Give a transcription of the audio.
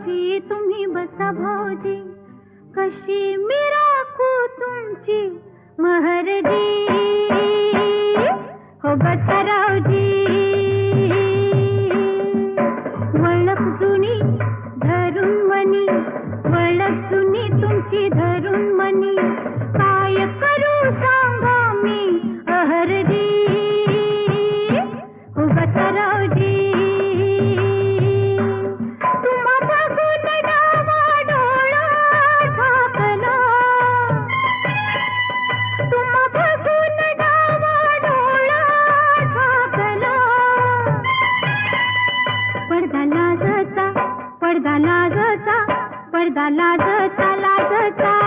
भाऊजी तुम्ही बसा भाऊजी, कशी मी राखू तुमची महरजी, हो बसा रावजी. वळख जुनी धरून मनी, वळख जुनी तुमची धरून मनी, काय करू सांगा मी अहरजी, हो बसा रावजी. तुम्हा बघून डावा डोळा झाकला, तुम्हा बघून डावा डोळा झाकला. पडदा लाजचा, पडदा लाजचा, पडदा लाजचा लाजचा.